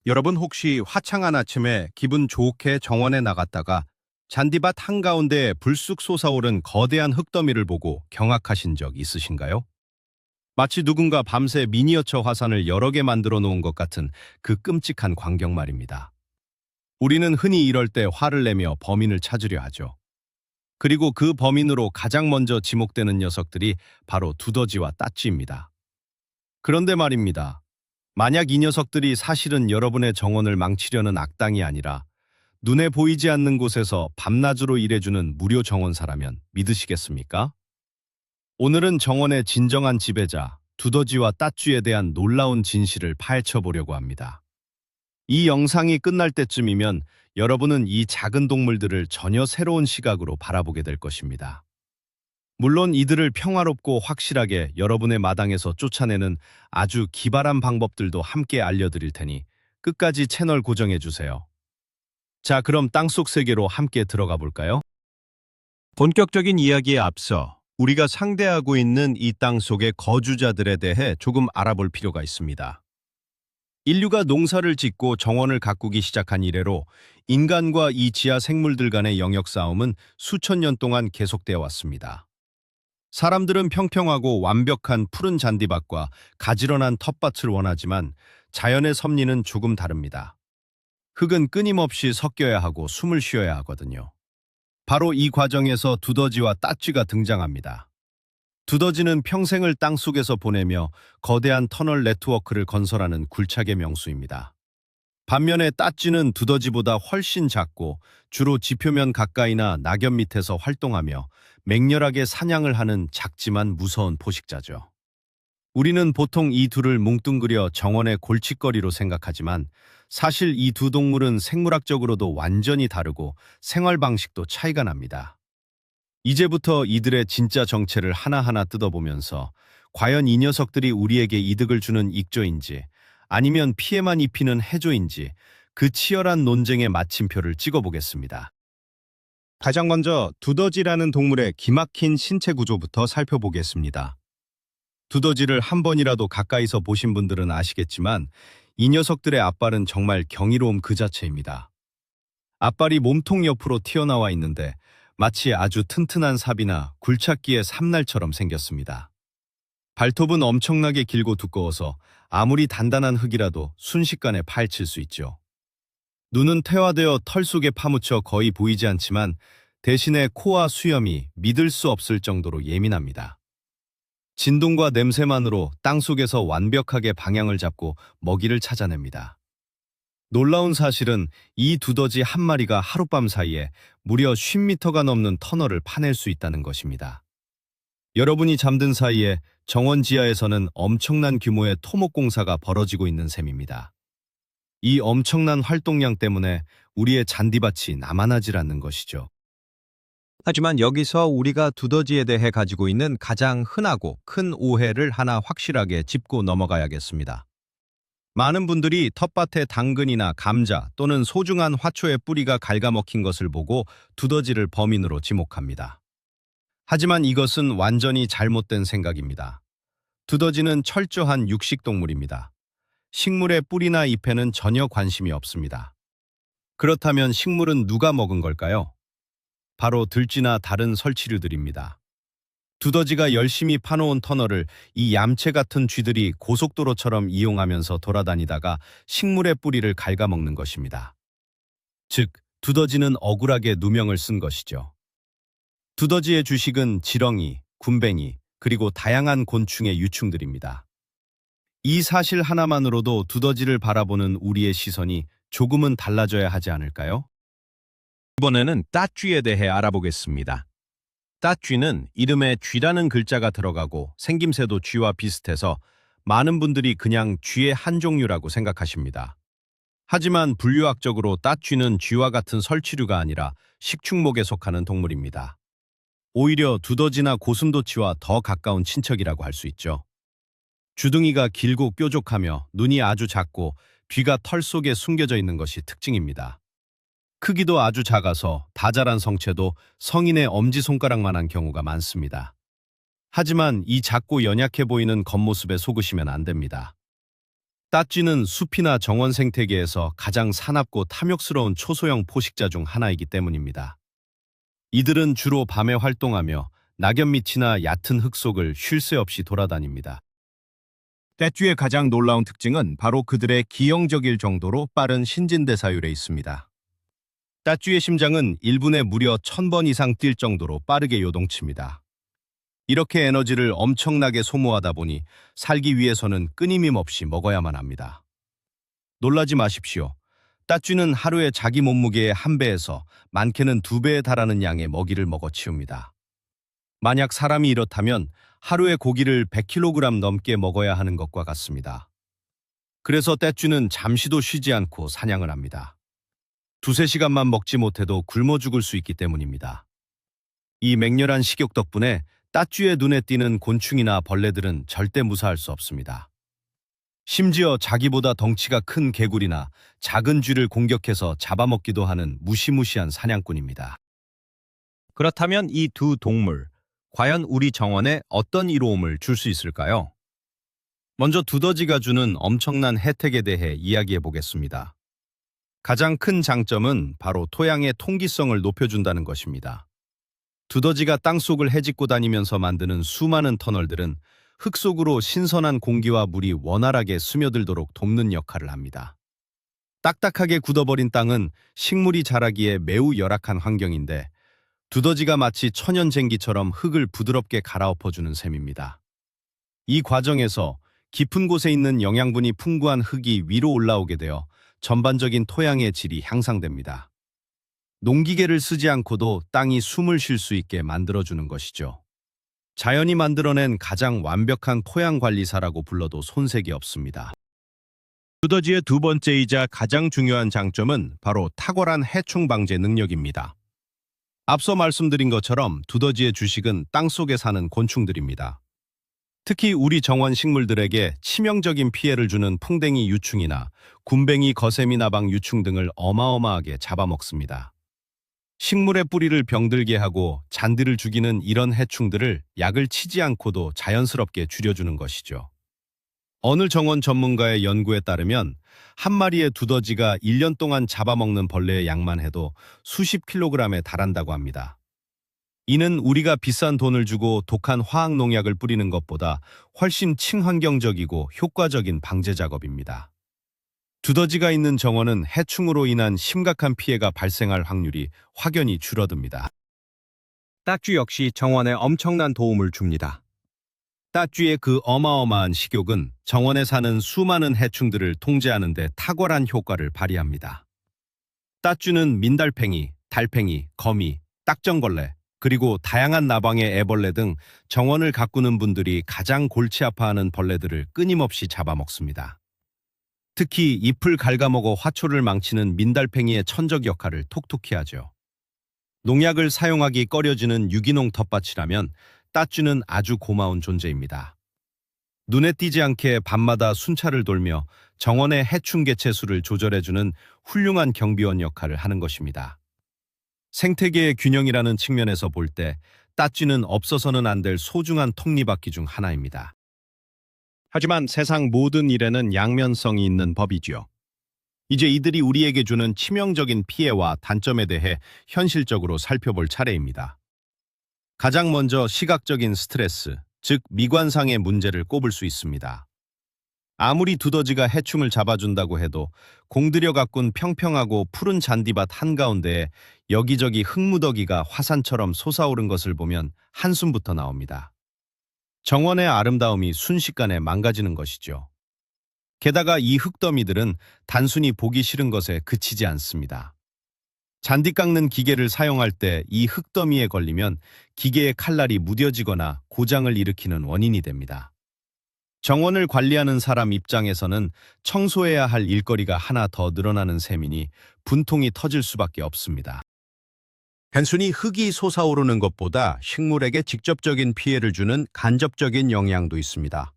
여러분 혹시 화창한 아침에 기분 좋게 정원에 나갔다가 잔디밭 한가운데 불쑥 솟아오른 거대한 흙더미를 보고 경악하신 적 있으신가요? 마치 누군가 밤새 미니어처 화산을 여러 개 만들어 놓은 것 같은 그 끔찍한 광경 말입니다. 우리는 흔히 이럴 때 화를 내며 범인을 찾으려 하죠. 그리고 그 범인으로 가장 먼저 지목되는 녀석들이 바로 두더지와 따쥐입니다. 그런데 말입니다. 만약 이 녀석들이 사실은 여러분의 정원을 망치려는 악당이 아니라 눈에 보이지 않는 곳에서 밤낮으로 일해주는 무료 정원사라면 믿으시겠습니까? 오늘은 정원의 진정한 지배자, 두더지와 따쥐에 대한 놀라운 진실을 파헤쳐 보려고 합니다. 이 영상이 끝날 때쯤이면 여러분은 이 작은 동물들을 전혀 새로운 시각으로 바라보게 될 것입니다. 물론 이들을 평화롭고 확실하게 여러분의 마당에서 쫓아내는 아주 기발한 방법들도 함께 알려드릴 테니 끝까지 채널 고정해 주세요. 자, 그럼 땅속 세계로 함께 들어가 볼까요? 본격적인 이야기에 앞서 우리가 상대하고 있는 이 땅 속의 거주자들에 대해 조금 알아볼 필요가 있습니다. 인류가 농사를 짓고 정원을 가꾸기 시작한 이래로 인간과 이 지하 생물들 간의 영역 싸움은 수천 년 동안 계속되어 왔습니다. 사람들은 평평하고 완벽한 푸른 잔디밭과 가지런한 텃밭을 원하지만 자연의 섭리는 조금 다릅니다. 흙은 끊임없이 섞여야 하고 숨을 쉬어야 하거든요. 바로 이 과정에서 두더지와 따쥐가 등장합니다. 두더지는 평생을 땅속에서 보내며 거대한 터널 네트워크를 건설하는 굴착의 명수입니다. 반면에 따쥐는 두더지보다 훨씬 작고 주로 지표면 가까이나 낙엽 밑에서 활동하며 맹렬하게 사냥을 하는 작지만 무서운 포식자죠. 우리는 보통 이 둘을 뭉뚱그려 정원의 골칫거리로 생각하지만 사실 이 두 동물은 생물학적으로도 완전히 다르고 생활 방식도 차이가 납니다. 이제부터 이들의 진짜 정체를 하나하나 뜯어보면서 과연 이 녀석들이 우리에게 이득을 주는 익조인지 아니면 피해만 입히는 해조인지 그 치열한 논쟁의 마침표를 찍어보겠습니다. 가장 먼저 두더지라는 동물의 기막힌 신체 구조부터 살펴보겠습니다. 두더지를 한 번이라도 가까이서 보신 분들은 아시겠지만 이 녀석들의 앞발은 정말 경이로움 그 자체입니다. 앞발이 몸통 옆으로 튀어나와 있는데 마치 아주 튼튼한 삽이나 굴착기의 삼날처럼 생겼습니다. 발톱은 엄청나게 길고 두꺼워서 아무리 단단한 흙이라도 순식간에 파헤칠 수 있죠. 눈은 퇴화되어 털 속에 파묻혀 거의 보이지 않지만 대신에 코와 수염이 믿을 수 없을 정도로 예민합니다. 진동과 냄새만으로 땅속에서 완벽하게 방향을 잡고 먹이를 찾아냅니다. 놀라운 사실은 이 두더지 한 마리가 하룻밤 사이에 무려 10m가 넘는 터널을 파낼 수 있다는 것입니다. 여러분이 잠든 사이에 정원 지하에서는 엄청난 규모의 토목 공사가 벌어지고 있는 셈입니다. 이 엄청난 활동량 때문에 우리의 잔디밭이 남아나질 않는 것이죠. 하지만 여기서 우리가 두더지에 대해 가지고 있는 가장 흔하고 큰 오해를 하나 확실하게 짚고 넘어가야겠습니다. 많은 분들이 텃밭에 당근이나 감자 또는 소중한 화초의 뿌리가 갉아먹힌 것을 보고 두더지를 범인으로 지목합니다. 하지만 이것은 완전히 잘못된 생각입니다. 두더지는 철저한 육식동물입니다. 식물의 뿌리나 잎에는 전혀 관심이 없습니다. 그렇다면 식물은 누가 먹은 걸까요? 바로 들쥐나 다른 설치류들입니다. 두더지가 열심히 파놓은 터널을 이 얌체 같은 쥐들이 고속도로처럼 이용하면서 돌아다니다가 식물의 뿌리를 갉아먹는 것입니다. 즉, 두더지는 억울하게 누명을 쓴 것이죠. 두더지의 주식은 지렁이, 굼벵이, 그리고 다양한 곤충의 유충들입니다. 이 사실 하나만으로도 두더지를 바라보는 우리의 시선이 조금은 달라져야 하지 않을까요? 이번에는 따쥐에 대해 알아보겠습니다. 따쥐는 이름에 쥐라는 글자가 들어가고 생김새도 쥐와 비슷해서 많은 분들이 그냥 쥐의 한 종류라고 생각하십니다. 하지만 분류학적으로 따쥐는 쥐와 같은 설치류가 아니라 식충목에 속하는 동물입니다. 오히려 두더지나 고슴도치와 더 가까운 친척이라고 할 수 있죠. 주둥이가 길고 뾰족하며 눈이 아주 작고 귀가 털 속에 숨겨져 있는 것이 특징입니다. 크기도 아주 작아서 다 자란 성체도 성인의 엄지손가락만한 경우가 많습니다. 하지만 이 작고 연약해 보이는 겉모습에 속으시면 안 됩니다. 따쥐는 숲이나 정원 생태계에서 가장 사납고 탐욕스러운 초소형 포식자 중 하나이기 때문입니다. 이들은 주로 밤에 활동하며 낙엽 밑이나 얕은 흙 속을 쉴 새 없이 돌아다닙니다. 떼쥐의 가장 놀라운 특징은 바로 그들의 기형적일 정도로 빠른 신진대사율에 있습니다. 떼쥐의 심장은 1분에 무려 1000번 이상 뛸 정도로 빠르게 요동칩니다. 이렇게 에너지를 엄청나게 소모하다 보니 살기 위해서는 끊임임 없이 먹어야만 합니다. 놀라지 마십시오. 떼쥐는 하루에 자기 몸무게의 1배에서 많게는 2배에 달하는 양의 먹이를 먹어치웁니다. 만약 사람이 이렇다면 하루에 고기를 100kg 넘게 먹어야 하는 것과 같습니다. 그래서 떼쥐는 잠시도 쉬지 않고 사냥을 합니다. 2~3시간만 먹지 못해도 굶어 죽을 수 있기 때문입니다. 이 맹렬한 식욕 덕분에 떼쥐의 눈에 띄는 곤충이나 벌레들은 절대 무사할 수 없습니다. 심지어 자기보다 덩치가 큰 개구리나 작은 쥐를 공격해서 잡아먹기도 하는 무시무시한 사냥꾼입니다. 그렇다면 이 두 동물, 과연 우리 정원에 어떤 이로움을 줄 수 있을까요? 먼저 두더지가 주는 엄청난 혜택에 대해 이야기해 보겠습니다. 가장 큰 장점은 바로 토양의 통기성을 높여준다는 것입니다. 두더지가 땅속을 헤집고 다니면서 만드는 수많은 터널들은 흙 속으로 신선한 공기와 물이 원활하게 스며들도록 돕는 역할을 합니다. 딱딱하게 굳어버린 땅은 식물이 자라기에 매우 열악한 환경인데 두더지가 마치 천연쟁기처럼 흙을 부드럽게 갈아엎어주는 셈입니다. 이 과정에서 깊은 곳에 있는 영양분이 풍부한 흙이 위로 올라오게 되어 전반적인 토양의 질이 향상됩니다. 농기계를 쓰지 않고도 땅이 숨을 쉴 수 있게 만들어주는 것이죠. 자연이 만들어낸 가장 완벽한 토양 관리사라고 불러도 손색이 없습니다. 두더지의 두 번째이자 가장 중요한 장점은 바로 탁월한 해충 방제 능력입니다. 앞서 말씀드린 것처럼 두더지의 주식은 땅속에 사는 곤충들입니다. 특히 우리 정원 식물들에게 치명적인 피해를 주는 풍뎅이 유충이나 굼벵이 거세미 나방 유충 등을 어마어마하게 잡아먹습니다. 식물의 뿌리를 병들게 하고 잔디를 죽이는 이런 해충들을 약을 치지 않고도 자연스럽게 줄여주는 것이죠. 어느 정원 전문가의 연구에 따르면 한 마리의 두더지가 1년 동안 잡아먹는 벌레의 양만 해도 수십 킬로그램에 달한다고 합니다. 이는 우리가 비싼 돈을 주고 독한 화학 농약을 뿌리는 것보다 훨씬 친환경적이고 효과적인 방제 작업입니다. 두더지가 있는 정원은 해충으로 인한 심각한 피해가 발생할 확률이 확연히 줄어듭니다. 떼쥐 역시 정원에 엄청난 도움을 줍니다. 떼쥐의 그 어마어마한 식욕은 정원에 사는 수많은 해충들을 통제하는 데 탁월한 효과를 발휘합니다. 떼쥐는 민달팽이, 달팽이, 거미, 딱정벌레, 그리고 다양한 나방의 애벌레 등 정원을 가꾸는 분들이 가장 골치 아파하는 벌레들을 끊임없이 잡아먹습니다. 특히 잎을 갉아먹어 화초를 망치는 민달팽이의 천적 역할을 톡톡히 하죠. 농약을 사용하기 꺼려지는 유기농 텃밭이라면 떼쥐는 아주 고마운 존재입니다. 눈에 띄지 않게 밤마다 순찰을 돌며 정원의 해충 개체 수를 조절해주는 훌륭한 경비원 역할을 하는 것입니다. 생태계의 균형이라는 측면에서 볼 때 떼쥐는 없어서는 안 될 소중한 톱니바퀴 중 하나입니다. 하지만 세상 모든 일에는 양면성이 있는 법이지요. 이제 이들이 우리에게 주는 치명적인 피해와 단점에 대해 현실적으로 살펴볼 차례입니다. 가장 먼저 시각적인 스트레스, 즉 미관상의 문제를 꼽을 수 있습니다. 아무리 두더지가 해충을 잡아준다고 해도 공들여 가꾼 평평하고 푸른 잔디밭 한가운데에 여기저기 흙무더기가 화산처럼 솟아오른 것을 보면 한숨부터 나옵니다. 정원의 아름다움이 순식간에 망가지는 것이죠. 게다가 이 흙더미들은 단순히 보기 싫은 것에 그치지 않습니다. 잔디 깎는 기계를 사용할 때 이 흙더미에 걸리면 기계의 칼날이 무뎌지거나 고장을 일으키는 원인이 됩니다. 정원을 관리하는 사람 입장에서는 청소해야 할 일거리가 하나 더 늘어나는 셈이니 분통이 터질 수밖에 없습니다. 단순히 흙이 솟아오르는 것보다 식물에게 직접적인 피해를 주는 간접적인 영향도 있습니다.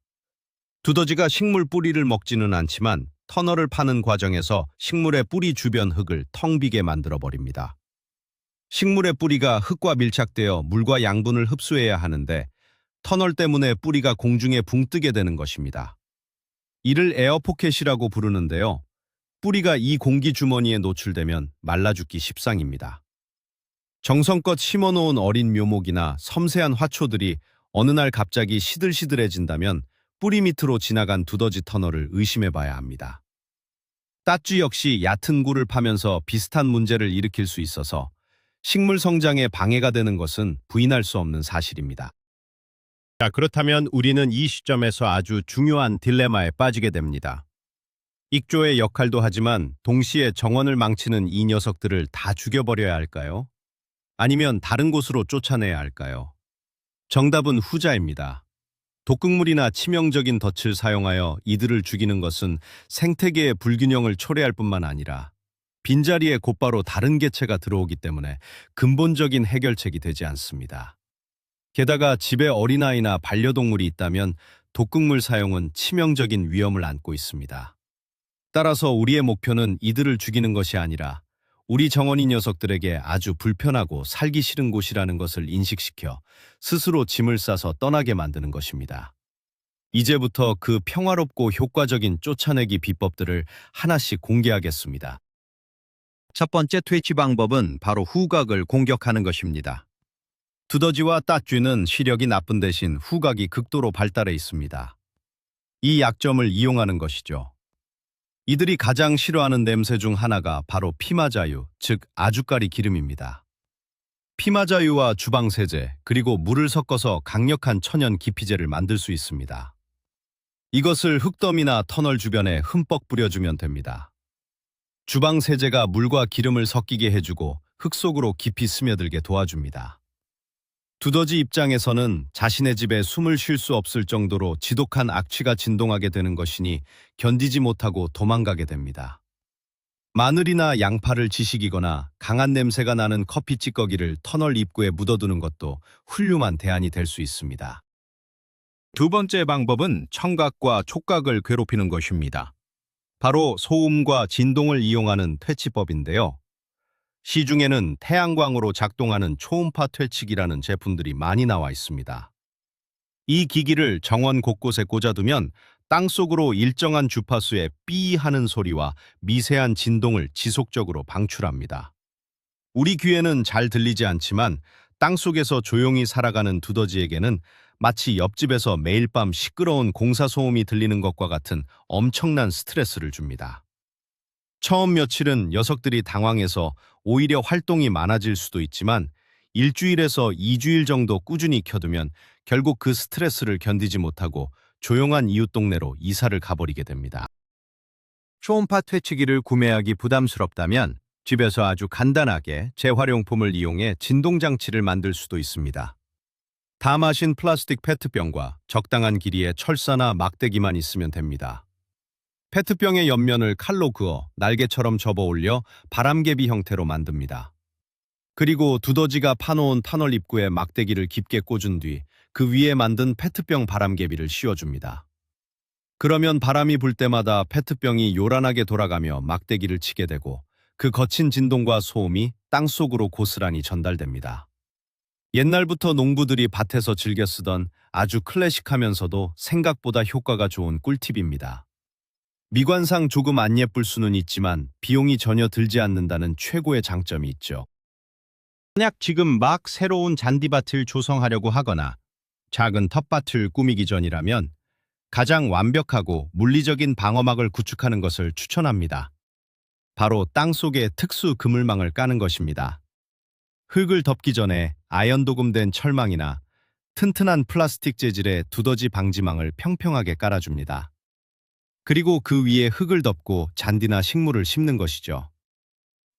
두더지가 식물 뿌리를 먹지는 않지만 터널을 파는 과정에서 식물의 뿌리 주변 흙을 텅 비게 만들어 버립니다. 식물의 뿌리가 흙과 밀착되어 물과 양분을 흡수해야 하는데 터널 때문에 뿌리가 공중에 붕 뜨게 되는 것입니다. 이를 에어포켓이라고 부르는데요. 뿌리가 이 공기 주머니에 노출되면 말라 죽기 십상입니다. 정성껏 심어놓은 어린 묘목이나 섬세한 화초들이 어느 날 갑자기 시들시들해진다면 뿌리 밑으로 지나간 두더지 터널을 의심해봐야 합니다. 따쥐 역시 얕은 굴을 파면서 비슷한 문제를 일으킬 수 있어서 식물 성장에 방해가 되는 것은 부인할 수 없는 사실입니다. 자, 그렇다면 우리는 이 시점에서 아주 중요한 딜레마에 빠지게 됩니다. 익조의 역할도 하지만 동시에 정원을 망치는 이 녀석들을 다 죽여버려야 할까요? 아니면 다른 곳으로 쫓아내야 할까요? 정답은 후자입니다. 독극물이나 치명적인 덫을 사용하여 이들을 죽이는 것은 생태계의 불균형을 초래할 뿐만 아니라 빈자리에 곧바로 다른 개체가 들어오기 때문에 근본적인 해결책이 되지 않습니다. 게다가 집에 어린아이나 반려동물이 있다면 독극물 사용은 치명적인 위험을 안고 있습니다. 따라서 우리의 목표는 이들을 죽이는 것이 아니라 우리 정원이 녀석들에게 아주 불편하고 살기 싫은 곳이라는 것을 인식시켜 스스로 짐을 싸서 떠나게 만드는 것입니다. 이제부터 그 평화롭고 효과적인 쫓아내기 비법들을 하나씩 공개하겠습니다. 첫 번째 퇴치 방법은 바로 후각을 공격하는 것입니다. 두더지와 따쥐는 시력이 나쁜 대신 후각이 극도로 발달해 있습니다. 이 약점을 이용하는 것이죠. 이들이 가장 싫어하는 냄새 중 하나가 바로 피마자유, 즉 아주까리 기름입니다. 피마자유와 주방세제, 그리고 물을 섞어서 강력한 천연 기피제를 만들 수 있습니다. 이것을 흙더미나 터널 주변에 흠뻑 뿌려주면 됩니다. 주방세제가 물과 기름을 섞이게 해주고 흙 속으로 깊이 스며들게 도와줍니다. 두더지 입장에서는 자신의 집에 숨을 쉴 수 없을 정도로 지독한 악취가 진동하게 되는 것이니 견디지 못하고 도망가게 됩니다. 마늘이나 양파를 지식이거나 강한 냄새가 나는 커피 찌꺼기를 터널 입구에 묻어두는 것도 훌륭한 대안이 될 수 있습니다. 두 번째 방법은 청각과 촉각을 괴롭히는 것입니다. 바로 소음과 진동을 이용하는 퇴치법인데요. 시중에는 태양광으로 작동하는 초음파 퇴치기라는 제품들이 많이 나와 있습니다. 이 기기를 정원 곳곳에 꽂아두면 땅속으로 일정한 주파수의 삐 하는 소리와 미세한 진동을 지속적으로 방출합니다. 우리 귀에는 잘 들리지 않지만 땅속에서 조용히 살아가는 두더지에게는 마치 옆집에서 매일 밤 시끄러운 공사 소음이 들리는 것과 같은 엄청난 스트레스를 줍니다. 처음 며칠은 녀석들이 당황해서 오히려 활동이 많아질 수도 있지만 일주일에서 2주일 정도 꾸준히 켜두면 결국 그 스트레스를 견디지 못하고 조용한 이웃 동네로 이사를 가버리게 됩니다. 초음파 퇴치기를 구매하기 부담스럽다면 집에서 아주 간단하게 재활용품을 이용해 진동장치를 만들 수도 있습니다. 다 마신 플라스틱 페트병과 적당한 길이의 철사나 막대기만 있으면 됩니다. 페트병의 옆면을 칼로 그어 날개처럼 접어 올려 바람개비 형태로 만듭니다. 그리고 두더지가 파놓은 터널 입구에 막대기를 깊게 꽂은 뒤 그 위에 만든 페트병 바람개비를 씌워줍니다. 그러면 바람이 불 때마다 페트병이 요란하게 돌아가며 막대기를 치게 되고 그 거친 진동과 소음이 땅속으로 고스란히 전달됩니다. 옛날부터 농부들이 밭에서 즐겨 쓰던 아주 클래식하면서도 생각보다 효과가 좋은 꿀팁입니다. 미관상 조금 안 예쁠 수는 있지만 비용이 전혀 들지 않는다는 최고의 장점이 있죠. 만약 지금 막 새로운 잔디밭을 조성하려고 하거나 작은 텃밭을 꾸미기 전이라면 가장 완벽하고 물리적인 방어막을 구축하는 것을 추천합니다. 바로 땅속에 특수 그물망을 까는 것입니다. 흙을 덮기 전에 아연 도금된 철망이나 튼튼한 플라스틱 재질의 두더지 방지망을 평평하게 깔아줍니다. 그리고 그 위에 흙을 덮고 잔디나 식물을 심는 것이죠.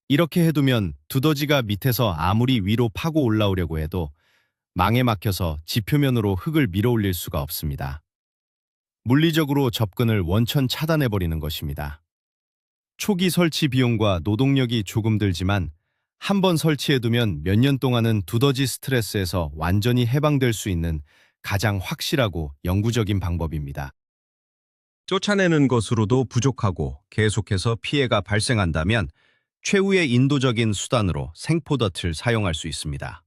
이렇게 해두면 두더지가 밑에서 아무리 위로 파고 올라오려고 해도 망에 막혀서 지표면으로 흙을 밀어올릴 수가 없습니다. 물리적으로 접근을 원천 차단해버리는 것입니다. 초기 설치 비용과 노동력이 조금 들지만 한번 설치해두면 몇 년 동안은 두더지 스트레스에서 완전히 해방될 수 있는 가장 확실하고 영구적인 방법입니다. 쫓아내는 것으로도 부족하고 계속해서 피해가 발생한다면 최후의 인도적인 수단으로 생포덫을 사용할 수 있습니다.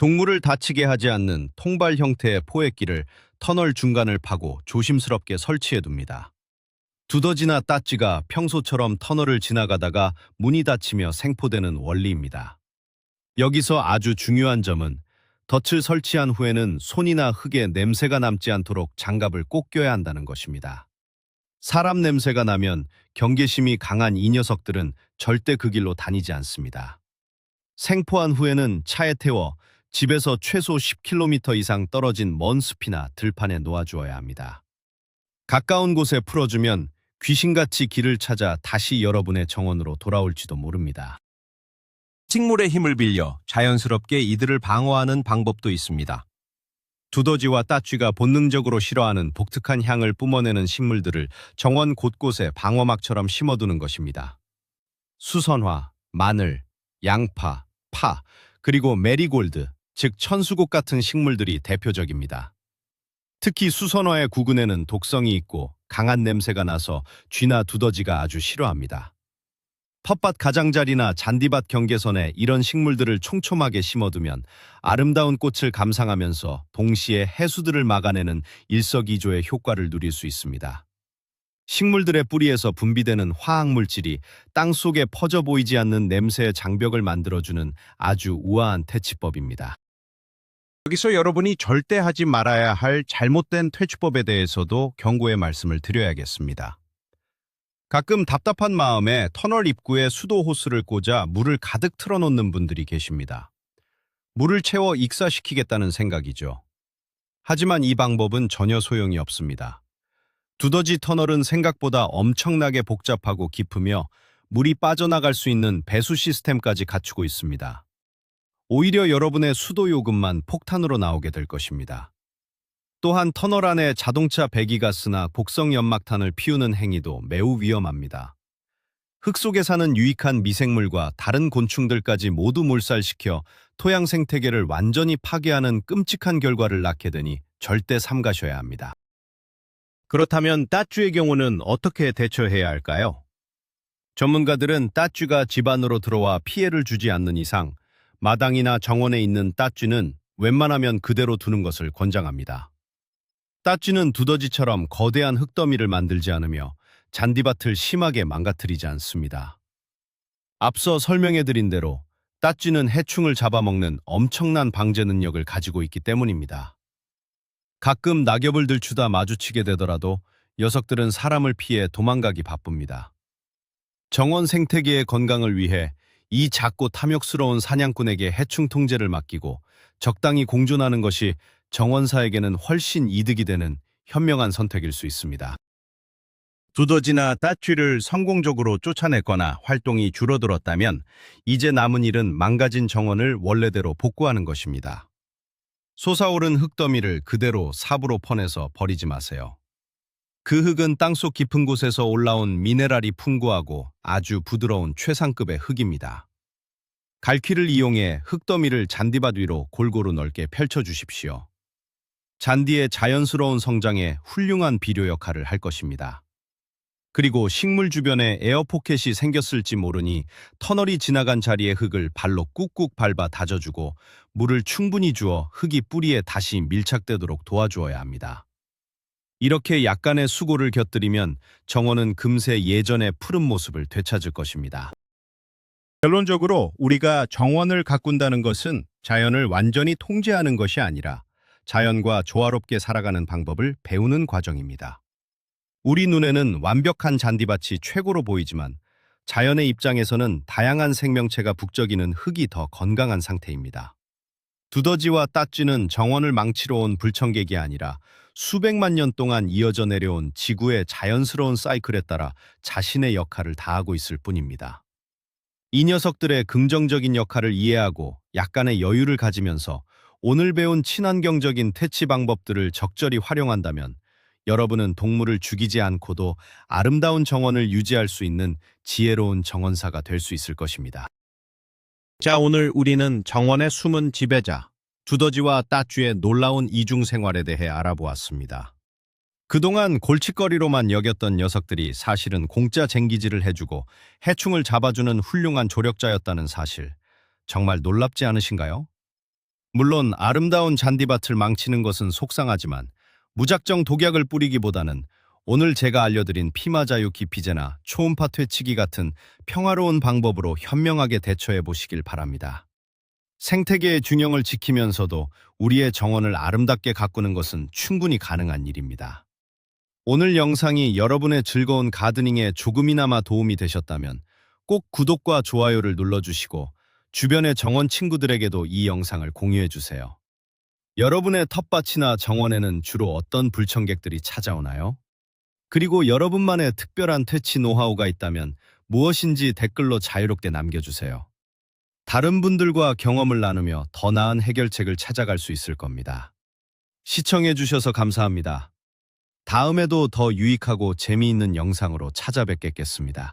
동물을 다치게 하지 않는 통발 형태의 포획기를 터널 중간을 파고 조심스럽게 설치해둡니다. 두더지나 따쥐가 평소처럼 터널을 지나가다가 문이 닫히며 생포되는 원리입니다. 여기서 아주 중요한 점은 덫을 설치한 후에는 손이나 흙에 냄새가 남지 않도록 장갑을 꼭 껴야 한다는 것입니다. 사람 냄새가 나면 경계심이 강한 이 녀석들은 절대 그 길로 다니지 않습니다. 생포한 후에는 차에 태워 집에서 최소 10km 이상 떨어진 먼 숲이나 들판에 놓아주어야 합니다. 가까운 곳에 풀어주면 귀신같이 길을 찾아 다시 여러분의 정원으로 돌아올지도 모릅니다. 식물의 힘을 빌려 자연스럽게 이들을 방어하는 방법도 있습니다. 두더지와 따쥐가 본능적으로 싫어하는 독특한 향을 뿜어내는 식물들을 정원 곳곳에 방어막처럼 심어두는 것입니다. 수선화, 마늘, 양파, 파, 그리고 메리골드, 즉 천수국 같은 식물들이 대표적입니다. 특히 수선화의 구근에는 독성이 있고 강한 냄새가 나서 쥐나 두더지가 아주 싫어합니다. 텃밭 가장자리나 잔디밭 경계선에 이런 식물들을 촘촘하게 심어두면 아름다운 꽃을 감상하면서 동시에 해수들을 막아내는 일석이조의 효과를 누릴 수 있습니다. 식물들의 뿌리에서 분비되는 화학물질이 땅속에 퍼져 보이지 않는 냄새의 장벽을 만들어주는 아주 우아한 퇴치법입니다. 여기서 여러분이 절대 하지 말아야 할 잘못된 퇴치법에 대해서도 경고의 말씀을 드려야겠습니다. 가끔 답답한 마음에 터널 입구에 수도 호스를 꽂아 물을 가득 틀어놓는 분들이 계십니다. 물을 채워 익사시키겠다는 생각이죠. 하지만 이 방법은 전혀 소용이 없습니다. 두더지 터널은 생각보다 엄청나게 복잡하고 깊으며 물이 빠져나갈 수 있는 배수 시스템까지 갖추고 있습니다. 오히려 여러분의 수도 요금만 폭탄으로 나오게 될 것입니다. 또한 터널 안에 자동차 배기가스나 곡성 연막탄을 피우는 행위도 매우 위험합니다. 흙 속에 사는 유익한 미생물과 다른 곤충들까지 모두 몰살시켜 토양 생태계를 완전히 파괴하는 끔찍한 결과를 낳게 되니 절대 삼가셔야 합니다. 그렇다면 따쥐의 경우는 어떻게 대처해야 할까요? 전문가들은 따쥐가 집 안으로 들어와 피해를 주지 않는 이상 마당이나 정원에 있는 따쥐는 웬만하면 그대로 두는 것을 권장합니다. 따쥐는 두더지처럼 거대한 흙더미를 만들지 않으며 잔디밭을 심하게 망가뜨리지 않습니다. 앞서 설명해드린 대로 따쥐는 해충을 잡아먹는 엄청난 방제 능력을 가지고 있기 때문입니다. 가끔 낙엽을 들추다 마주치게 되더라도 녀석들은 사람을 피해 도망가기 바쁩니다. 정원 생태계의 건강을 위해 이 작고 탐욕스러운 사냥꾼에게 해충 통제를 맡기고 적당히 공존하는 것이 정원사에게는 훨씬 이득이 되는 현명한 선택일 수 있습니다. 두더지나 따쥐를 성공적으로 쫓아냈거나 활동이 줄어들었다면 이제 남은 일은 망가진 정원을 원래대로 복구하는 것입니다. 솟아오른 흙더미를 그대로 삽으로 퍼내서 버리지 마세요. 그 흙은 땅속 깊은 곳에서 올라온 미네랄이 풍부하고 아주 부드러운 최상급의 흙입니다. 갈퀴를 이용해 흙더미를 잔디밭 위로 골고루 넓게 펼쳐주십시오. 잔디의 자연스러운 성장에 훌륭한 비료 역할을 할 것입니다. 그리고 식물 주변에 에어포켓이 생겼을지 모르니 터널이 지나간 자리의 흙을 발로 꾹꾹 밟아 다져주고 물을 충분히 주어 흙이 뿌리에 다시 밀착되도록 도와주어야 합니다. 이렇게 약간의 수고를 곁들이면 정원은 금세 예전의 푸른 모습을 되찾을 것입니다. 결론적으로 우리가 정원을 가꾼다는 것은 자연을 완전히 통제하는 것이 아니라 자연과 조화롭게 살아가는 방법을 배우는 과정입니다. 우리 눈에는 완벽한 잔디밭이 최고로 보이지만 자연의 입장에서는 다양한 생명체가 북적이는 흙이 더 건강한 상태입니다. 두더지와 따쥐는 정원을 망치러 온 불청객이 아니라 수백만 년 동안 이어져 내려온 지구의 자연스러운 사이클에 따라 자신의 역할을 다하고 있을 뿐입니다. 이 녀석들의 긍정적인 역할을 이해하고 약간의 여유를 가지면서 오늘 배운 친환경적인 퇴치 방법들을 적절히 활용한다면 여러분은 동물을 죽이지 않고도 아름다운 정원을 유지할 수 있는 지혜로운 정원사가 될 수 있을 것입니다. 자, 오늘 우리는 정원의 숨은 지배자, 두더지와 따쥐의 놀라운 이중 생활에 대해 알아보았습니다. 그동안 골칫거리로만 여겼던 녀석들이 사실은 공짜 쟁기질을 해주고 해충을 잡아주는 훌륭한 조력자였다는 사실, 정말 놀랍지 않으신가요? 물론 아름다운 잔디밭을 망치는 것은 속상하지만 무작정 독약을 뿌리기보다는 오늘 제가 알려드린 피마자유 기피제나 초음파 퇴치기 같은 평화로운 방법으로 현명하게 대처해 보시길 바랍니다. 생태계의 균형을 지키면서도 우리의 정원을 아름답게 가꾸는 것은 충분히 가능한 일입니다. 오늘 영상이 여러분의 즐거운 가드닝에 조금이나마 도움이 되셨다면 꼭 구독과 좋아요를 눌러주시고 주변의 정원 친구들에게도 이 영상을 공유해주세요. 여러분의 텃밭이나 정원에는 주로 어떤 불청객들이 찾아오나요? 그리고 여러분만의 특별한 퇴치 노하우가 있다면 무엇인지 댓글로 자유롭게 남겨주세요. 다른 분들과 경험을 나누며 더 나은 해결책을 찾아갈 수 있을 겁니다. 시청해주셔서 감사합니다. 다음에도 더 유익하고 재미있는 영상으로 찾아뵙겠습니다.